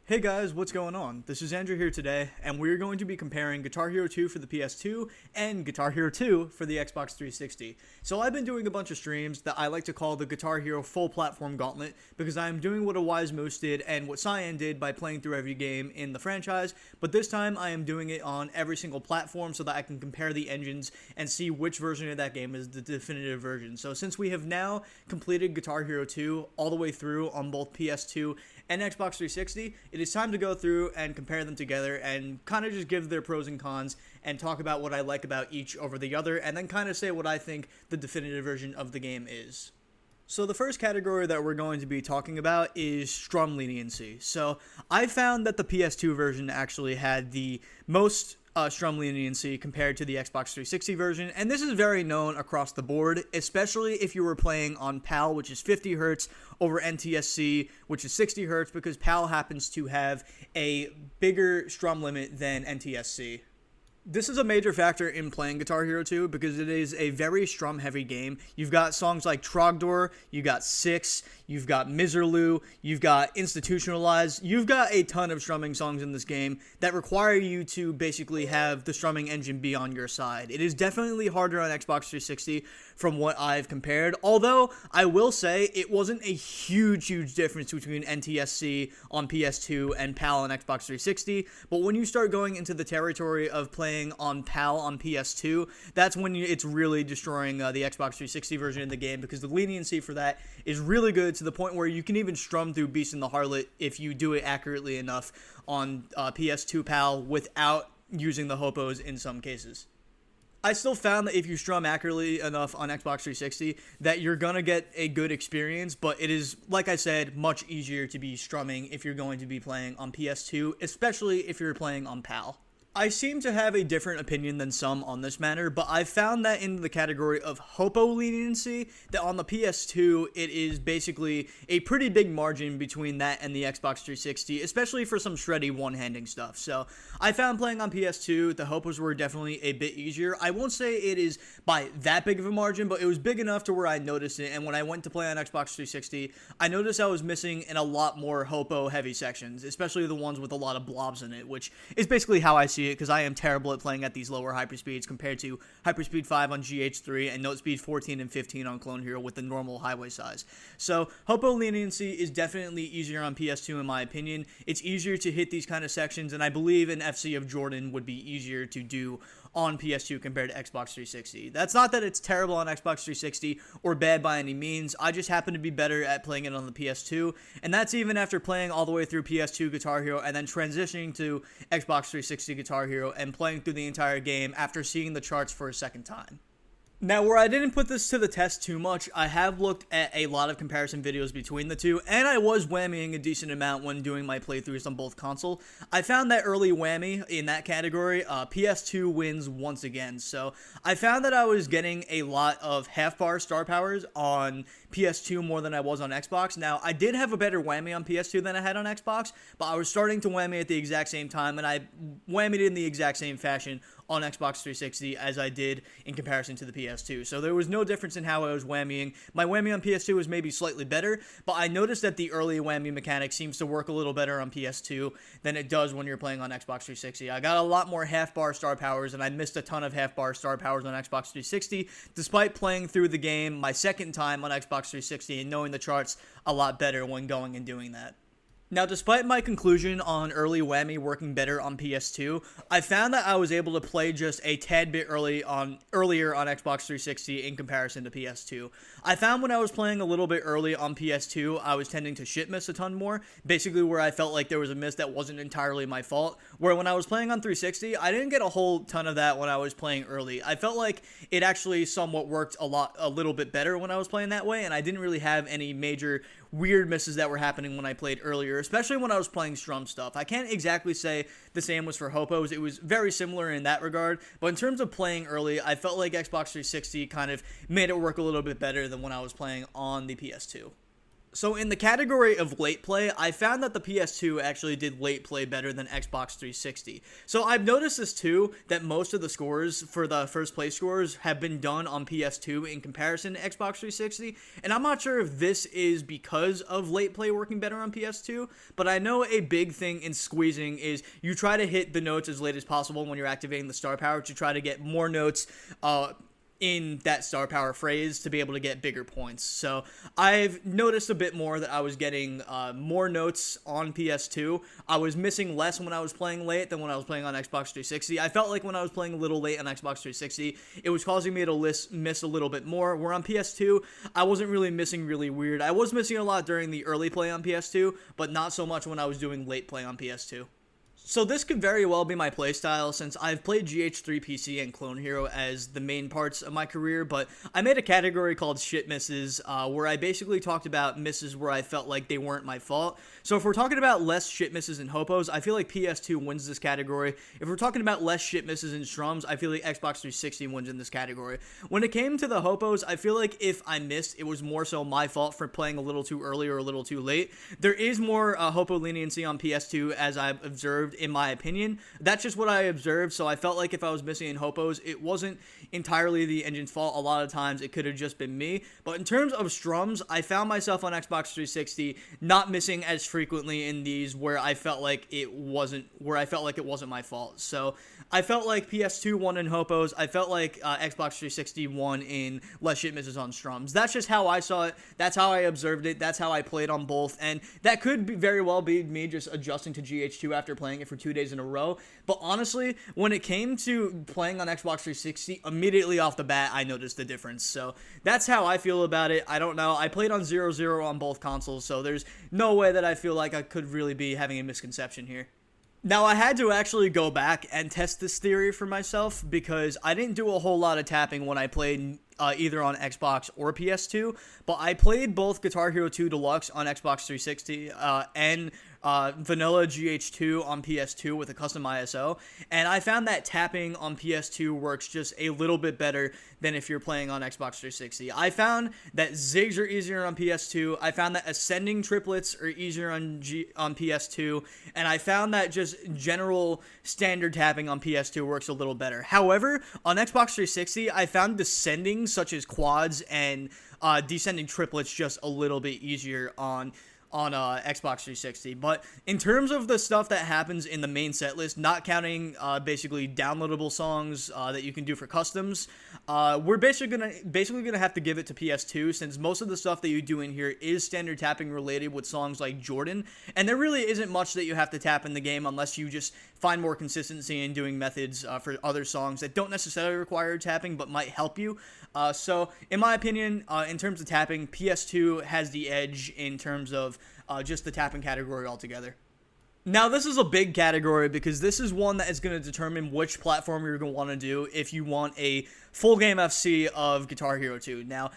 Hey guys, what's going on? This is Andrew here today, and we're going to be comparing Guitar Hero 2 for the PS2 and Guitar Hero 2 for the Xbox 360. So I've been doing a bunch of streams that I like to call the Guitar Hero Full Platform Gauntlet, because I'm doing what a Wise Moose did and what Cyan did by playing through every game in the franchise, but this time I am doing it on every single platform so that I can compare the engines and see which version of that game is the definitive version. So since we have now completed Guitar Hero 2 all the way through on both PS2 and Xbox 360, it is time to go through and compare them together and kind of just give their pros and cons and talk about what I like about each over the other, and then kind of say what I think the definitive version of the game is. So the first category that we're going to be talking about is strum leniency. So I found that the PS2 version actually had the most strum leniency compared to the Xbox 360 version, and this is very known across the board, especially if you were playing on PAL, which is 50 Hz, over NTSC, which is 60 Hz, because PAL happens to have a bigger strum limit than NTSC. This is a major factor in playing Guitar Hero 2 because it is a very strum-heavy game. You've got songs like Trogdor, you've got Six, you've got Miserlou, you've got Institutionalized. You've got a ton of strumming songs in this game that require you to basically have the strumming engine be on your side. It is definitely harder on Xbox 360 from what I've compared, although I will say it wasn't a huge difference between NTSC on PS2 and PAL on Xbox 360, but when you start going into the territory of playing on PAL on PS2, that's when it's really destroying the Xbox 360 version of the game, because the leniency for that is really good to the point where you can even strum through Beast in the Harlot if you do it accurately enough on PS2 PAL without using the hopos in some cases. I still found that if you strum accurately enough on Xbox 360 that you're going to get a good experience, but it is, like I said, much easier to be strumming if you're going to be playing on PS2, especially if you're playing on PAL. I seem to have a different opinion than some on this matter, but I've found that in the category of hopo leniency, that on the PS2, it is basically a pretty big margin between that and the Xbox 360, especially for some shreddy one-handing stuff. So I found playing on PS2, the hopos were definitely a bit easier. I won't say it is by that big of a margin, but it was big enough to where I noticed it, and when I went to play on Xbox 360, I noticed I was missing in a lot more hopo-heavy sections, especially the ones with a lot of blobs in it, which is basically how I see it, because I am terrible at playing at these lower hyperspeeds compared to hyperspeed 5 on GH3 and note speed 14 and 15 on Clone Hero with the normal highway size. So hopo leniency is definitely easier on PS2 in my opinion. It's easier to hit these kind of sections, and I believe an FC of Jordan would be easier to do on PS2 compared to Xbox 360. That's not that it's terrible on Xbox 360 or bad by any means. I just happen to be better at playing it on the PS2, and that's even after playing all the way through PS2 Guitar Hero and then transitioning to Xbox 360 Guitar Hero and playing through the entire game after seeing the charts for a second time. Now, where I didn't put this to the test too much, I have looked at a lot of comparison videos between the two, and I was whammying a decent amount when doing my playthroughs on both console. I found that early whammy in that category, PS2 wins once again. So I found that I was getting a lot of half-bar star powers on PS2 more than I was on Xbox. Now, I did have a better whammy on PS2 than I had on Xbox, but I was starting to whammy at the exact same time, and I whammied in the exact same fashion on Xbox 360 as I did in comparison to the PS2. So there was no difference in how I was whammying. My whammy on PS2 was maybe slightly better, but I noticed that the early whammy mechanic seems to work a little better on PS2 than it does when you're playing on Xbox 360. I got a lot more half-bar star powers, and I missed a ton of half-bar star powers on Xbox 360, despite playing through the game my second time on Xbox 360 and knowing the charts a lot better when going and doing that. Now, despite my conclusion on early whammy working better on PS2, I found that I was able to play just a tad bit earlier on Xbox 360 in comparison to PS2. I found when I was playing a little bit early on PS2, I was tending to shit miss a ton more, basically where I felt like there was a miss that wasn't entirely my fault, where when I was playing on 360, I didn't get a whole ton of that when I was playing early. I felt like it actually somewhat worked a little bit better when I was playing that way, and I didn't really have any major weird misses that were happening when I played earlier, especially when I was playing strum stuff. I can't exactly say the same was for hopos. It was very similar in that regard, but in terms of playing early, I felt like Xbox 360 kind of made it work a little bit better than when I was playing on the PS2. So in the category of late play, I found that the PS2 actually did late play better than Xbox 360. So I've noticed this too, that most of the scores for the first place scores have been done on PS2 in comparison to Xbox 360. And I'm not sure if this is because of late play working better on PS2, but I know a big thing in squeezing is you try to hit the notes as late as possible when you're activating the star power to try to get more notes in that star power phrase to be able to get bigger points. So I've noticed a bit more that I was getting more notes on PS2. I was missing less when I was playing late than when I was playing on Xbox 360. I felt like when I was playing a little late on Xbox 360, it was causing me to miss a little bit more. Where on PS2, I wasn't really missing really weird. I was missing a lot during the early play on PS2, but not so much when I was doing late play on PS2. So this could very well be my playstyle since I've played GH3 PC and Clone Hero as the main parts of my career, but I made a category called Shit Misses where I basically talked about misses where I felt like they weren't my fault. So if we're talking about less shit misses and hopos, I feel like PS2 wins this category. If we're talking about less shit misses and strums, I feel like Xbox 360 wins in this category. When it came to the hopos, I feel like if I missed, it was more so my fault for playing a little too early or a little too late. There is more hopo leniency on PS2 as I've observed, in my opinion. That's just what I observed, so I felt like if I was missing in hopos, it wasn't entirely the engine's fault. A lot of times it could have just been me. But in terms of strums, I found myself on Xbox 360 not missing as frequently in these where I felt like it wasn't my fault. So I felt like PS2 won in hopos. I felt like Xbox 360 won in less shit misses on strums. That's just how I saw it. That's how I observed it. That's how I played on both. And that could very well be me just adjusting to GH2 after playing it for 2 days in a row. But honestly, when it came to playing on Xbox 360, immediately off the bat, I noticed the difference. So that's how I feel about it. I don't know. I played on 0-0 on both consoles, so there's no way that I feel like I could really be having a misconception here. Now, I had to actually go back and test this theory for myself because I didn't do a whole lot of tapping when I played either on Xbox or PS2, but I played both Guitar Hero 2 Deluxe on Xbox 360 and vanilla GH2 on PS2 with a custom ISO, and I found that tapping on PS2 works just a little bit better than if you're playing on Xbox 360. I found that zigs are easier on PS2, I found that ascending triplets are easier on PS2, and I found that just general standard tapping on PS2 works a little better. However, on Xbox 360, I found descending such as quads and descending triplets just a little bit easier on Xbox 360. But in terms of the stuff that happens in the main set list, not counting basically downloadable songs that you can do for customs, we're basically gonna have to give it to PS2 since most of the stuff that you do in here is standard tapping related with songs like Jordan, and there really isn't much that you have to tap in the game unless you just find more consistency in doing methods for other songs that don't necessarily require tapping but might help you. So in my opinion, in terms of tapping, PS2 has the edge in terms of just the tapping category altogether. Now, this is a big category because this is one that is going to determine which platform you're going to want to do if you want a full game FC of Guitar Hero 2. Now,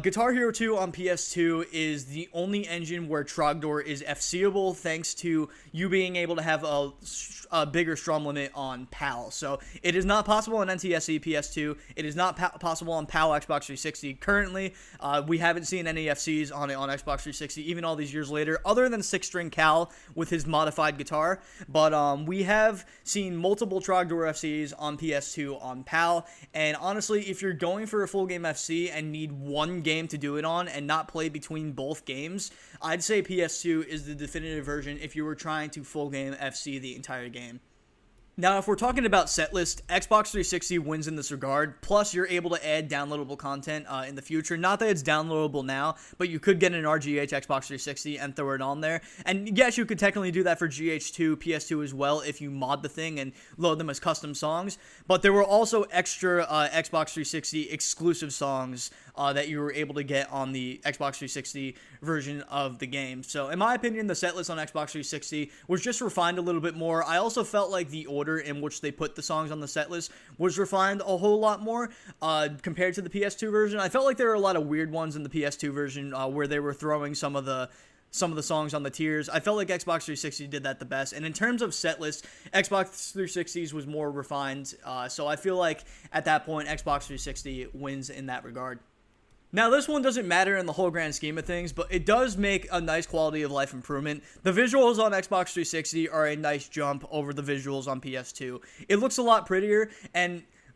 Guitar Hero 2 on PS2 is the only engine where Trogdor is FCable thanks to you being able to have a bigger strum limit on PAL. So it is not possible on NTSC PS2. It is not possible on PAL Xbox 360. Currently, we haven't seen any FCs on it on Xbox 360 even all these years later, other than 6-string Cal with his modified guitar. But we have seen multiple Trogdor FCs on PS2 on PAL. And honestly, if you're going for a full game FC and need one game to do it on and not play between both games, I'd say PS2 is the definitive version if you were trying to full game FC the entire game. Now, if we're talking about setlist, Xbox 360 wins in this regard, plus you're able to add downloadable content in the future. Not that it's downloadable now, but you could get an RGH Xbox 360 and throw it on there. And yes, you could technically do that for GH2, PS2 as well if you mod the thing and load them as custom songs. But there were also extra Xbox 360 exclusive songs that you were able to get on the Xbox 360 version of the game. So in my opinion, the setlist on Xbox 360 was just refined a little bit more. I also felt like the order in which they put the songs on the setlist was refined a whole lot more compared to the PS2 version. I felt like there were a lot of weird ones in the PS2 version where they were throwing some of the songs on the tiers. I felt like Xbox 360 did that the best. And in terms of setlist, Xbox 360's was more refined. So I feel like at that point, Xbox 360 wins in that regard. Now, this one doesn't matter in the whole grand scheme of things, but it does make a nice quality of life improvement. The visuals on Xbox 360 are a nice jump over the visuals on PS2. It looks a lot prettier,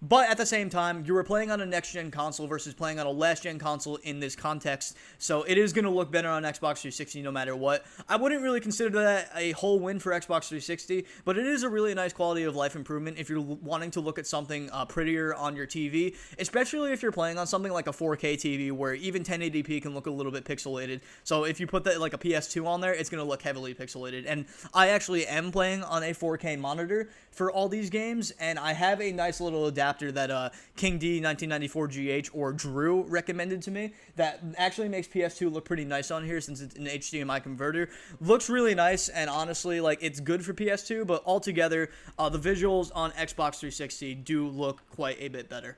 but at the same time, you were playing on a next-gen console versus playing on a last-gen console in this context, so it is going to look better on Xbox 360 no matter what. I wouldn't really consider that a whole win for Xbox 360, but it is a really nice quality of life improvement if you're wanting to look at something prettier on your TV, especially if you're playing on something like a 4K TV where even 1080p can look a little bit pixelated. So if you put that like a PS2 on there, it's going to look heavily pixelated. And I actually am playing on a 4K monitor for all these games, and I have a nice little adapter that King D 1994GH or Drew recommended to me that actually makes PS2 look pretty nice on here since it's an HDMI converter. Looks really nice, and honestly, like, it's good for PS2, but altogether, the visuals on Xbox 360 do look quite a bit better.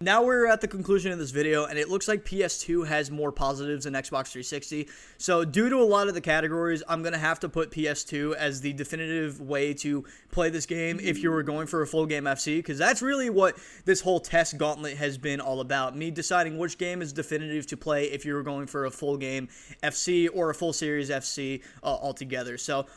Now we're at the conclusion of this video, and it looks like PS2 has more positives than Xbox 360. So due to a lot of the categories, I'm going to have to put PS2 as the definitive way to play this game if you were going for a full game FC, because that's really what this whole test gauntlet has been all about. Me deciding which game is definitive to play if you were going for a full game FC or a full series FC altogether. So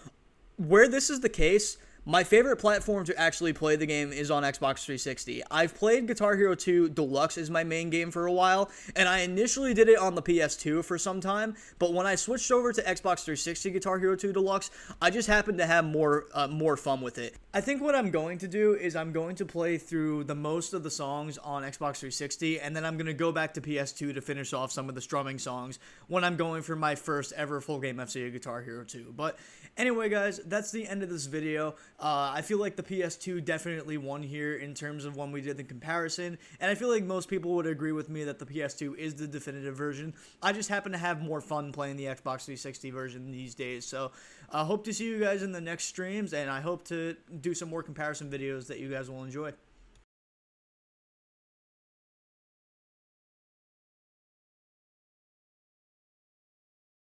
where this is the case, my favorite platform to actually play the game is on Xbox 360. I've played Guitar Hero 2 Deluxe as my main game for a while, and I initially did it on the PS2 for some time, but when I switched over to Xbox 360 Guitar Hero 2 Deluxe, I just happened to have more fun with it. I think what I'm going to do is I'm going to play through the most of the songs on Xbox 360, and then I'm going to go back to PS2 to finish off some of the strumming songs when I'm going for my first ever full game FC of Guitar Hero 2. But anyway, guys, that's the end of this video. I feel like the PS2 definitely won here in terms of when we did the comparison, and I feel like most people would agree with me that the PS2 is the definitive version. I just happen to have more fun playing the Xbox 360 version these days, so I hope to see you guys in the next streams, and I hope to do some more comparison videos that you guys will enjoy.